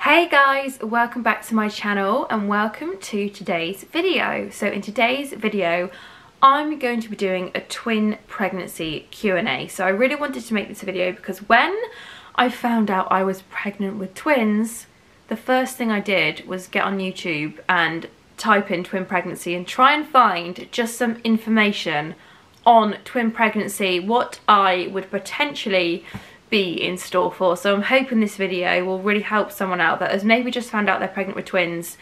Hey guys, welcome back to my channel and welcome to today's video. So in today's video I'm going to be doing a twin pregnancy Q&A. So I really wanted to make this video because when I found out I was pregnant with twins, the first thing I did was get on YouTube and type in twin pregnancy and try and find just some information on twin pregnancy, what I would potentially be in store for. So I'm hoping this video will really help someone out that has maybe just found out they're pregnant with twins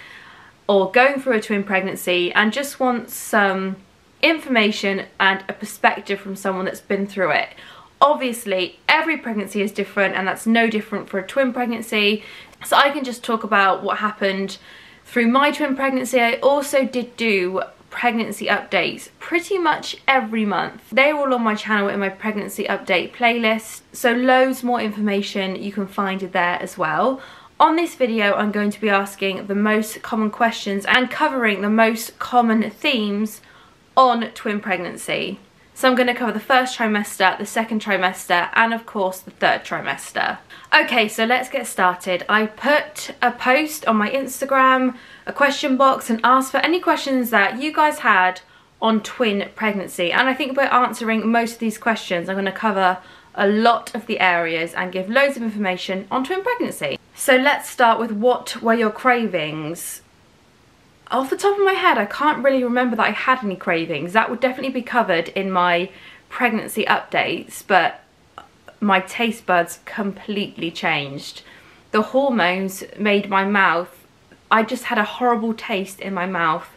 or going through a twin pregnancy and just wants some information and a perspective from someone that's been through it. Obviously every pregnancy is different and that's no different for a twin pregnancy, so I can just talk about what happened through my twin pregnancy. I also did do pregnancy updates pretty much every month. They're all on my channel in my pregnancy update playlist, so loads more information you can find there as well. On this video I'm going to be asking the most common questions and covering the most common themes on twin pregnancy. So I'm going to cover the first trimester, the second trimester, and of course the third trimester. Okay, so let's get started. I put a post on my Instagram, a question box, and asked for any questions that you guys had on twin pregnancy. And I think by answering most of these questions, I'm going to cover a lot of the areas and give loads of information on twin pregnancy. So let's start with what were your cravings? Off the top of my head, I can't really remember that I had any cravings. That would definitely be covered in my pregnancy updates, but my taste buds completely changed. The hormones made my mouth, I just had a horrible taste in my mouth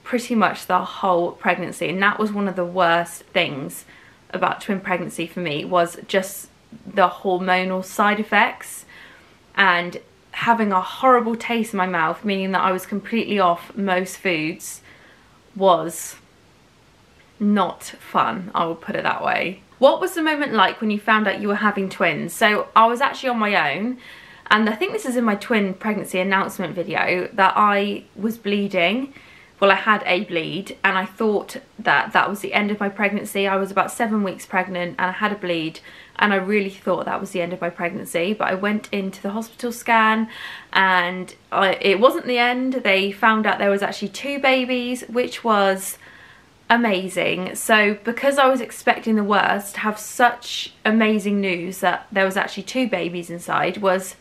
pretty much the whole pregnancy, and that was one of the worst things about twin pregnancy for me, was just the hormonal side effects and having a horrible taste in my mouth, meaning that I was completely off most foods, was not fun, I will put it that way. What was the moment like when you found out you were having twins? So I was actually on my own, and I think this is in my twin pregnancy announcement video, that I was bleeding. Well, I had a bleed and I thought that that was the end of my pregnancy. I was about 7 weeks pregnant and I had a bleed and I really thought that was the end of my pregnancy. But I went into the hospital scan and it wasn't the end. They found out there was actually 2 babies, which was amazing. So because I was expecting the worst, to have such amazing news that there was actually 2 babies inside was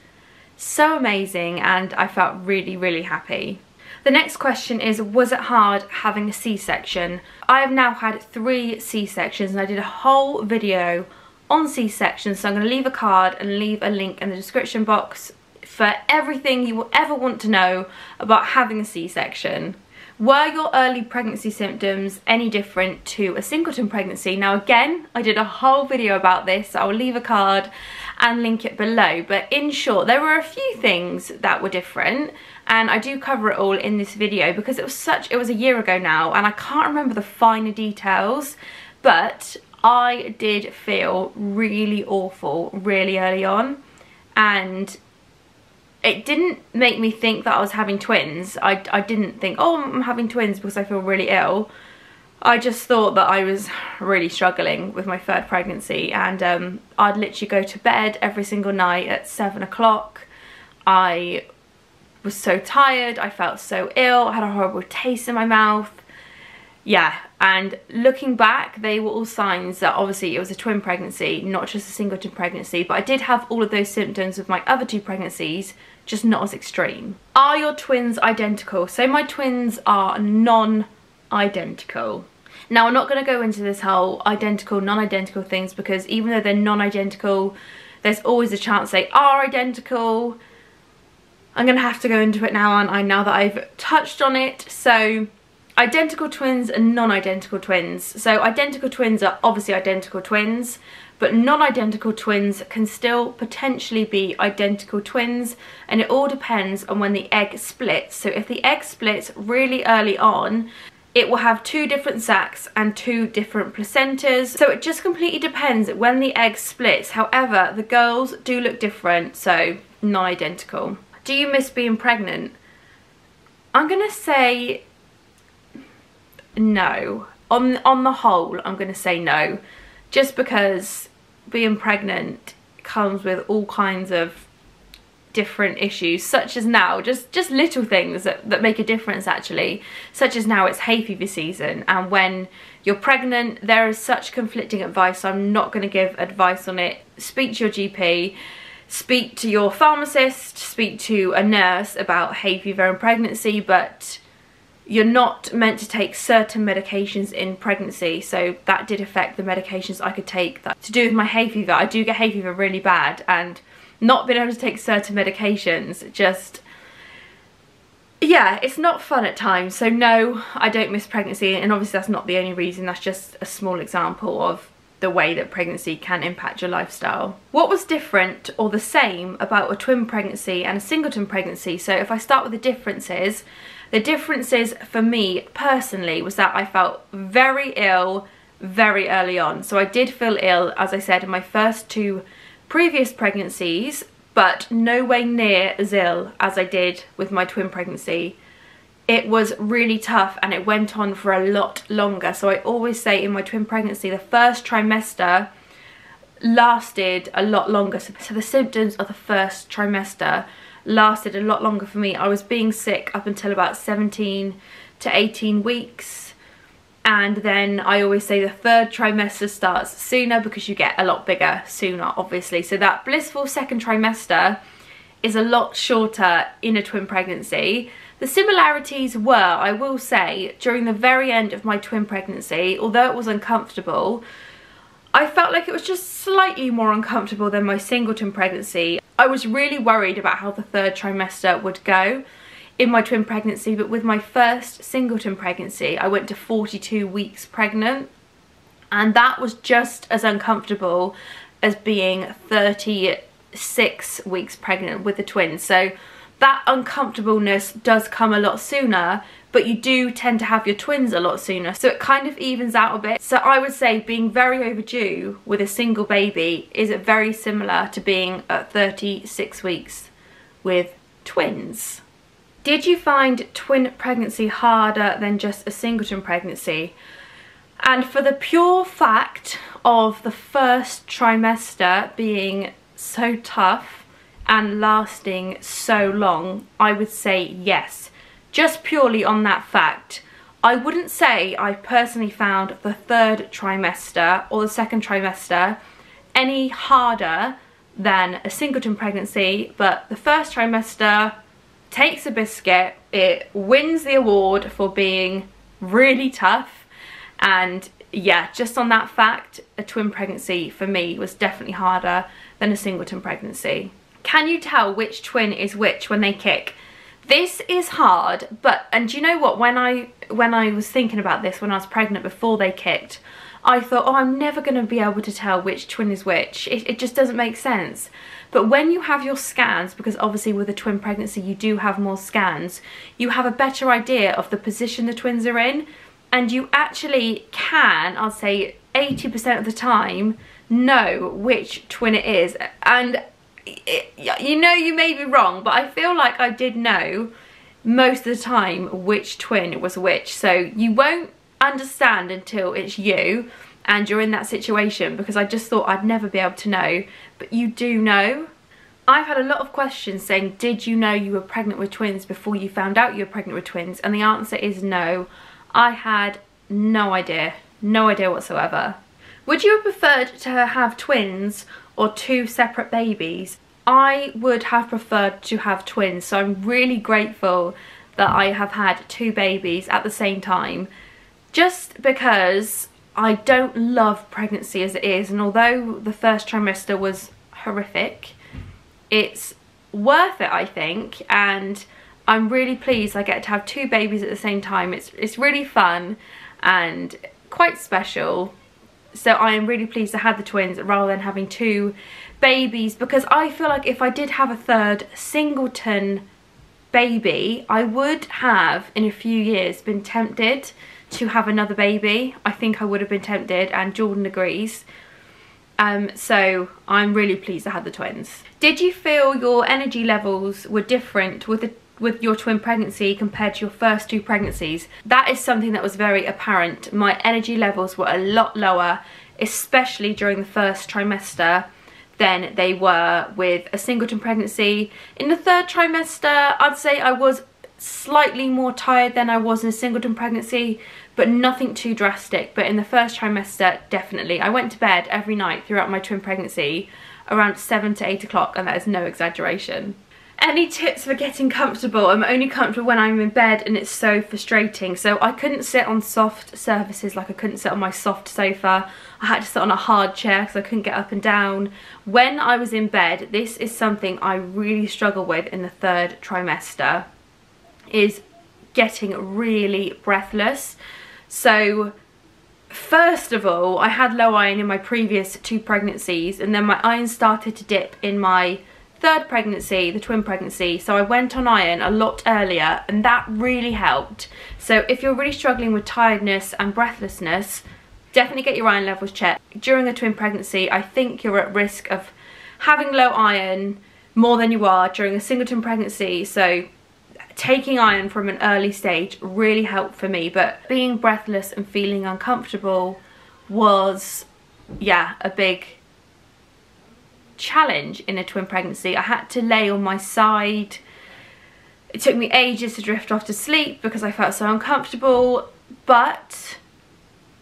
so amazing, and I felt really, really happy. The next question is, was it hard having a C-section? I have now had 3 C-sections and I did a whole video on C-sections, so I'm going to leave a card and leave a link in the description box for everything you will ever want to know about having a C-section. Were your early pregnancy symptoms any different to a singleton pregnancy? Now again, I did a whole video about this, so I will leave a card and link it below, but in short there were a few things that were different, and I do cover it all in this video because it was a year ago now and I can't remember the finer details, but I did feel really awful really early on, and it didn't make me think that I was having twins. I didn't think, oh, I'm having twins because I feel really ill. I just thought that I was really struggling with my third pregnancy, and I'd literally go to bed every single night at 7 o'clock. I was so tired, I felt so ill, I had a horrible taste in my mouth. Yeah, and looking back, they were all signs that obviously it was a twin pregnancy, not just a singleton pregnancy, but I did have all of those symptoms with my other 2 pregnancies, just not as extreme. Are your twins identical? So my twins are non-identical. Now I'm not going to go into this whole identical, non-identical things, because even though they're non-identical, there's always a chance they are identical. I'm going to have to go into it now, aren't I, now that I've touched on it. So identical twins and non-identical twins. So identical twins are obviously identical twins, but non-identical twins can still potentially be identical twins, and it all depends on when the egg splits. So if the egg splits really early on, it will have 2 different sacs and 2 different placentas. So it just completely depends when the egg splits. However, the girls do look different, so non-identical. Do you miss being pregnant? I'm gonna say no. On the whole, I'm gonna say no, just because being pregnant comes with all kinds of different issues, such as now, just little things that make a difference actually, such as now it's hay fever season, and when you're pregnant there is such conflicting advice, so I'm not going to give advice on it. Speak to your GP, speak to your pharmacist, speak to a nurse about hay fever and pregnancy, but you're not meant to take certain medications in pregnancy. So that did affect the medications I could take that to do with my hay fever. I do get hay fever really bad, and not being able to take certain medications, just, yeah, it's not fun at times. So no, I don't miss pregnancy, and obviously that's not the only reason, that's just a small example of the way that pregnancy can impact your lifestyle. What was different or the same about a twin pregnancy and a singleton pregnancy? So if I start with the differences for me personally was that I felt very ill very early on. So I did feel ill, as I said, in my first 2 previous pregnancies, but no way near as ill as I did with my twin pregnancy. It was really tough and it went on for a lot longer. So I always say in my twin pregnancy, the first trimester lasted a lot longer. So the symptoms of the first trimester lasted a lot longer for me. I was being sick up until about 17 to 18 weeks. And then I always say the 3rd trimester starts sooner because you get a lot bigger sooner, obviously. So that blissful 2nd trimester is a lot shorter in a twin pregnancy. The similarities were, I will say, during the very end of my twin pregnancy, although it was uncomfortable, I felt like it was just slightly more uncomfortable than my singleton pregnancy. I was really worried about how the 3rd trimester would go in my twin pregnancy, but with my first singleton pregnancy, I went to 42 weeks pregnant, and that was just as uncomfortable as being 36 weeks pregnant with the twins. So that uncomfortableness does come a lot sooner, but you do tend to have your twins a lot sooner, so it kind of evens out a bit. So I would say being very overdue with a single baby is very similar to being at 36 weeks with twins. Did you find twin pregnancy harder than just a singleton pregnancy? And for the pure fact of the first trimester being so tough and lasting so long, I would say yes. Just purely on that fact. I wouldn't say I personally found the 3rd trimester or the 2nd trimester any harder than a singleton pregnancy, but the first trimester takes a biscuit. It wins the award for being really tough, and yeah, just on that fact, a twin pregnancy for me was definitely harder than a singleton pregnancy. Can you tell which twin is which when they kick? This is hard, but, and do you know what, when I was thinking about this when I was pregnant before they kicked, I thought, oh, I'm never going to be able to tell which twin is which. It just doesn't make sense. But when you have your scans, because obviously with a twin pregnancy you do have more scans, you have a better idea of the position the twins are in, and you actually can, I'll say 80% of the time, know which twin it is. And you know, you may be wrong, but I feel like I did know most of the time which twin was which. So you won't understand until it's you and you're in that situation, because I just thought I'd never be able to know, but you do know. I've had a lot of questions saying, did you know you were pregnant with twins before you found out you were pregnant with twins? And the answer is no. I had no idea whatsoever. Would you have preferred to have twins or 2 separate babies? I would have preferred to have twins, so I'm really grateful that I have had 2 babies at the same time, just because I don't love pregnancy as it is, and although the first trimester was horrific, it's worth it, I think, and I'm really pleased I get to have 2 babies at the same time. It's really fun and quite special. So I am really pleased I had the twins rather than having 2 babies, because I feel like if I did have a 3rd singleton baby, I would have in a few years been tempted to have another baby. I think I would have been tempted, and Jordan agrees. So I'm really pleased I had the twins. Did you feel your energy levels were different with your twin pregnancy compared to your first 2 pregnancies? That is something that was very apparent. My energy levels were a lot lower, especially during the first trimester, than they were with a singleton pregnancy. In the 3rd trimester, I'd say I was slightly more tired than I was in a singleton pregnancy, but nothing too drastic. But in the 1st trimester, definitely. I went to bed every night throughout my twin pregnancy around 7 to 8 o'clock, and that is no exaggeration. Any tips for getting comfortable? I'm only comfortable when I'm in bed, and it's so frustrating. So I couldn't sit on soft surfaces, like I couldn't sit on my soft sofa. I had to sit on a hard chair because I couldn't get up and down. When I was in bed, this is something I really struggle with in the 3rd trimester, is getting really breathless. So first of all, I had low iron in my previous 2 pregnancies, and then my iron started to dip in my 3rd pregnancy, the twin pregnancy, so I went on iron a lot earlier, and that really helped. So if you're really struggling with tiredness and breathlessness, definitely get your iron levels checked. During a twin pregnancy, I think you're at risk of having low iron more than you are during a singleton pregnancy, so taking iron from an early stage really helped for me. But being breathless and feeling uncomfortable was, yeah, a big challenge in a twin pregnancy. I had to lay on my side. It took me ages to drift off to sleep because I felt so uncomfortable, but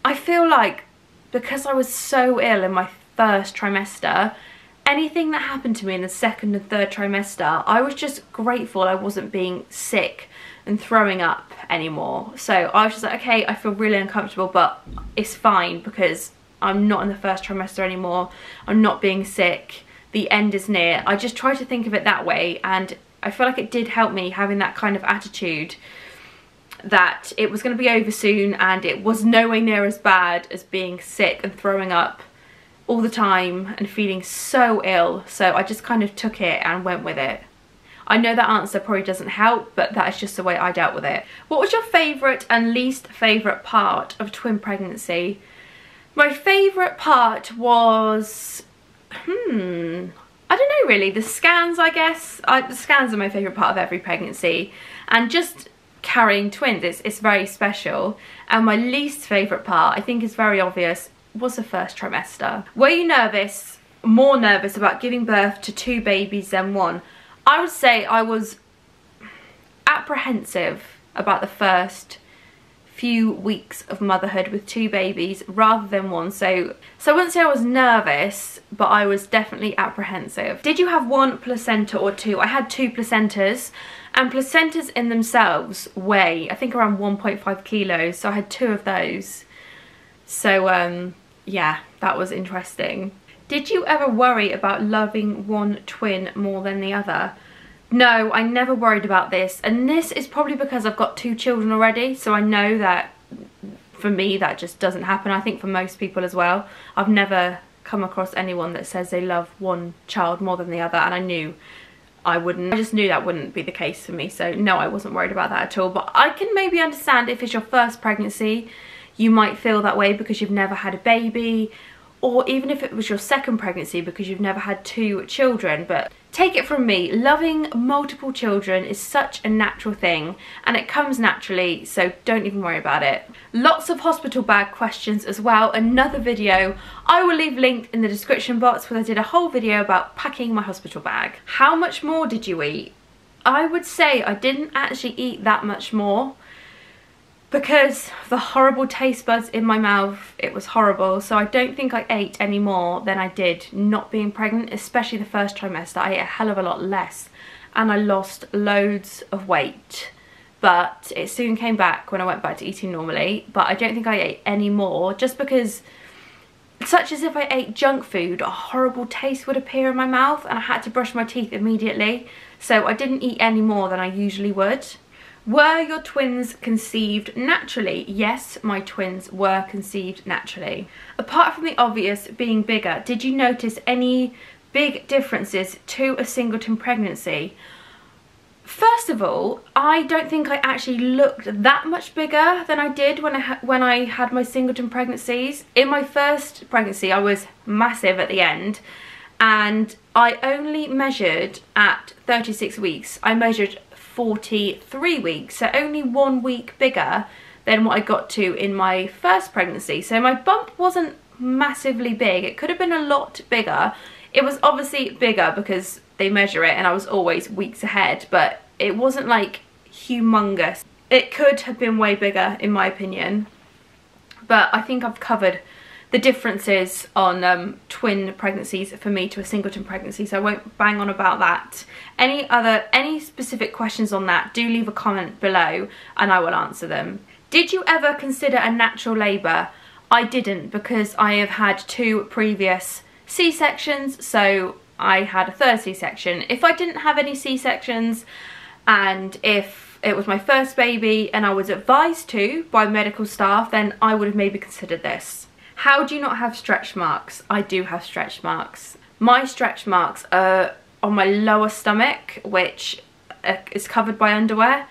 I feel like because I was so ill in my 1st trimester, anything that happened to me in the 2nd and 3rd trimester, I was just grateful I wasn't being sick and throwing up anymore. So I was just like, okay, I feel really uncomfortable, but it's fine because I'm not in the 1st trimester anymore. I'm not being sick. The end is near. I just try to think of it that way, and I feel like it did help me having that kind of attitude that it was going to be over soon, and it was nowhere near as bad as being sick and throwing up all the time and feeling so ill. So I just kind of took it and went with it. I know that answer probably doesn't help, but that is just the way I dealt with it. What was your favourite and least favourite part of twin pregnancy? My favourite part was, I don't know really, the scans, I guess. The scans are my favourite part of every pregnancy, and just carrying twins, it's very special. And my least favourite part, I think is very obvious, was the 1st trimester. Were you nervous, more nervous about giving birth to 2 babies than 1? I would say I was apprehensive about the first few weeks of motherhood with 2 babies rather than 1. So I wouldn't say I was nervous, but I was definitely apprehensive. Did you have 1 placenta or 2? I had 2 placentas, and placentas in themselves weigh, I think, around 1.5 kilos, so I had 2 of those. So yeah, that was interesting. Did you ever worry about loving one twin more than the other? No, I never worried about this, and this is probably because I've got 2 children already, so I know that for me that just doesn't happen. I think for most people as well. I've never come across anyone that says they love one child more than the other, and I knew I wouldn't. I just knew that wouldn't be the case for me, so no, I wasn't worried about that at all. But I can maybe understand if it's your first pregnancy, you might feel that way because you've never had a baby, or even if it was your second pregnancy because you've never had 2 children. But take it from me, loving multiple children is such a natural thing, and it comes naturally, so don't even worry about it. Lots of hospital bag questions as well. Another video I will leave linked in the description box where I did a whole video about packing my hospital bag. How much more did you eat? I would say I didn't actually eat that much more, because the horrible taste buds in my mouth, it was horrible. So I don't think I ate any more than I did not being pregnant, especially the first trimester. I ate a hell of a lot less, and I lost loads of weight. But it soon came back when I went back to eating normally. But I don't think I ate any more, just because, such as if I ate junk food, a horrible taste would appear in my mouth and I had to brush my teeth immediately. So I didn't eat any more than I usually would. Were your twins conceived naturally? Yes, my twins were conceived naturally. Apart from the obvious being bigger, did you notice any big differences to a singleton pregnancy? First of all, I don't think I actually looked that much bigger than I did when I had my singleton pregnancies. In my first pregnancy, I was massive at the end, and I only measured at 36 weeks. I measured 43 weeks, so only 1 week bigger than what I got to in my first pregnancy. So my bump wasn't massively big. It could have been a lot bigger It was obviously bigger because they measure it and I was always weeks ahead, but it wasn't like humongous. It could have been way bigger in my opinion, but I think I've covered the differences on twin pregnancies for me to a singleton pregnancy, so I won't bang on about that. Any specific questions on that, do leave a comment below and I will answer them. Did you ever consider a natural labour? I didn't, because I have had 2 previous C-sections, so I had a 3rd C-section. If I didn't have any C-sections and if it was my first baby and I was advised to by medical staff, then I would have maybe considered this. How do you not have stretch marks? I do have stretch marks. My stretch marks are on my lower stomach, which is covered by underwear.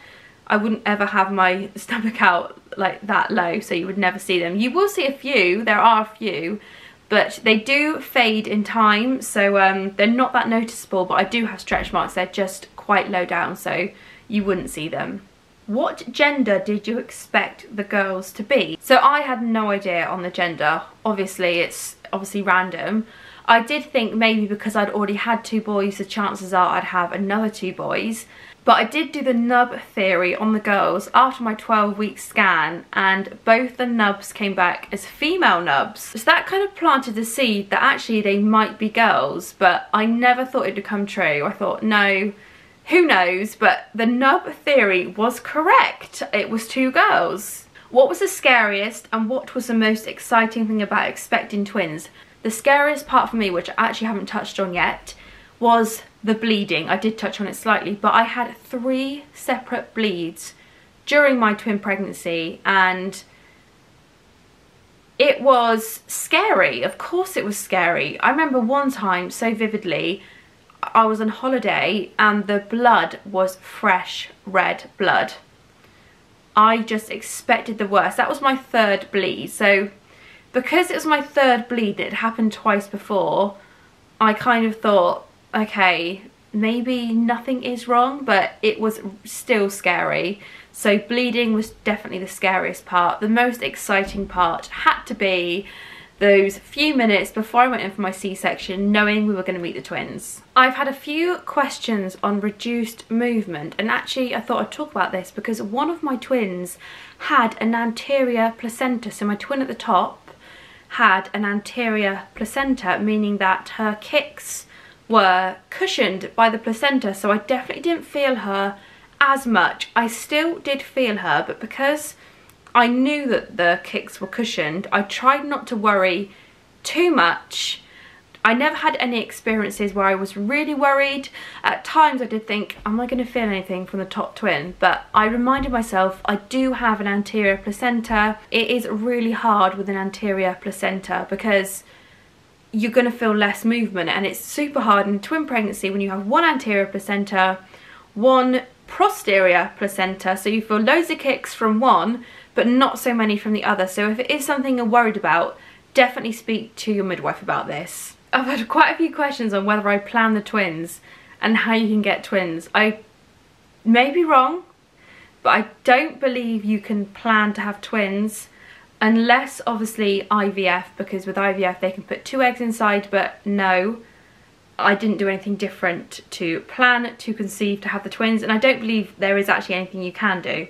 I wouldn't ever have my stomach out like that low, so you would never see them. You will see a few, there are a few, but they do fade in time, so they're not that noticeable, but I do have stretch marks. They're just quite low down, so you wouldn't see them. What gender did you expect the girls to be? So I had no idea on the gender. Obviously, it's random. I did think maybe because I'd already had 2 boys, the chances are I'd have another 2 boys. But I did do the nub theory on the girls after my 12-week scan, and both the nubs came back as female nubs. So that kind of planted the seed that actually they might be girls, but I never thought it would come true. I thought, no, who knows, but the nub theory was correct. It was 2 girls. What was the scariest and what was the most exciting thing about expecting twins? The scariest part for me, which I actually haven't touched on yet, was the bleeding. I did touch on it slightly, but I had 3 separate bleeds during my twin pregnancy and it was scary. Of course it was scary. I remember one time so vividly, I was on holiday and the blood was fresh red blood. I just expected the worst. That was my 3rd bleed. So because it was my 3rd bleed that had happened twice before, I kind of thought, okay, maybe nothing is wrong, but it was still scary. So bleeding was definitely the scariest part. The most exciting part had to be those few minutes before I went in for my C-section, knowing we were going to meet the twins. I've had a few questions on reduced movement, and actually I thought I'd talk about this because one of my twins had an anterior placenta. So my twin at the top had an anterior placenta, meaning that her kicks were cushioned by the placenta, so I definitely didn't feel her as much. I still did feel her, but because I knew that the kicks were cushioned, I tried not to worry too much. I never had any experiences where I was really worried. At times I did think, am I going to feel anything from the top twin? But I reminded myself I do have an anterior placenta. It is really hard with an anterior placenta because you're going to feel less movement, and it's super hard in twin pregnancy when you have 1 anterior placenta, 1 posterior placenta, so you feel loads of kicks from one but not so many from the other. So if it is something you're worried about, definitely speak to your midwife about this. I've had quite a few questions on whether I plan the twins and how you can get twins. I may be wrong, but I don't believe you can plan to have twins unless obviously IVF, because with IVF they can put 2 eggs inside, but no, I didn't do anything different to plan to conceive to have the twins, and I don't believe there is actually anything you can do,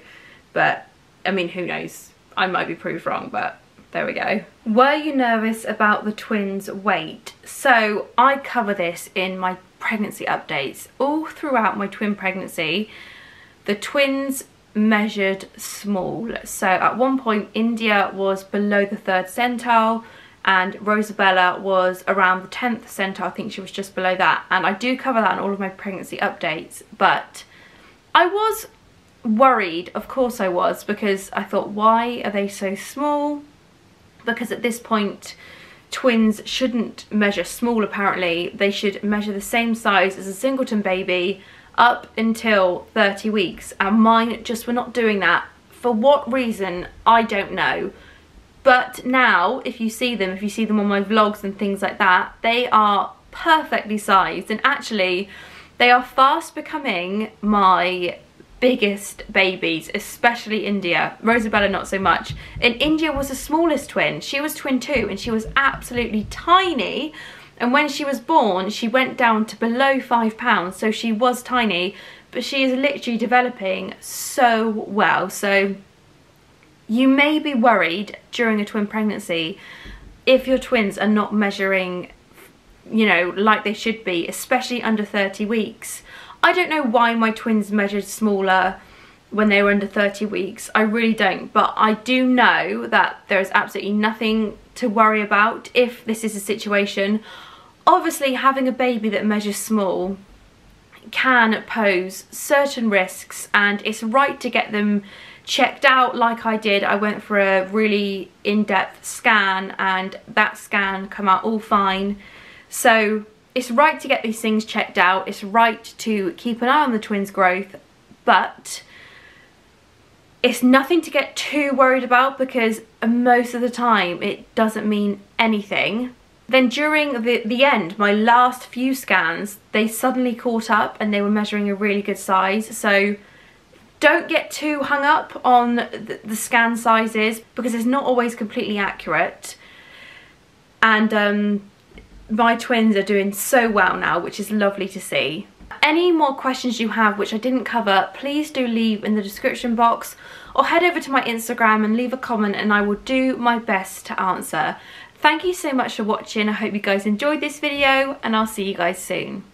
but I mean, who knows, I might be proved wrong, but there we go. Were you nervous about the twins' weight? So I cover this in my pregnancy updates. All throughout my twin pregnancy, the twins measured small. So at one point India was below the 3rd centile and Rosabella was around the 10th centile. I think she was just below that, and I do cover that in all of my pregnancy updates. But I was worried, of course I was, because I thought, why are they so small? Because at this point twins shouldn't measure small, apparently. They should measure the same size as a singleton baby up until 30 weeks, and mine just were not doing that. For what reason, I don't know. But now, if you see them on my vlogs and things like that, they are perfectly sized, and actually they are fast becoming my biggest babies, especially India. Rosabella not so much. And India was the smallest twin. She was twin 2 and she was absolutely tiny, And when she was born, she went down to below 5 pounds, so she was tiny, but she is literally developing so well. So you may be worried during a twin pregnancy if your twins are not measuring, you know, like they should be, especially under 30 weeks. I don't know why my twins measured smaller when they were under 30 weeks. I really don't, but I do know that there is absolutely nothing to worry about if this is a situation. Obviously, having a baby that measures small can pose certain risks, and it's right to get them checked out like I did. I went for a really in-depth scan and that scan came out all fine. So it's right to get these things checked out. It's right to keep an eye on the twins' growth, but it's nothing to get too worried about because most of the time it doesn't mean anything. Then during the end, my last few scans, they suddenly caught up and they were measuring a really good size. So don't get too hung up on the scan sizes because it's not always completely accurate. And my twins are doing so well now, which is lovely to see. Any more questions you have which I didn't cover, please do leave in the description box or head over to my Instagram and leave a comment and I will do my best to answer. Thank you so much for watching. I hope you guys enjoyed this video and I'll see you guys soon.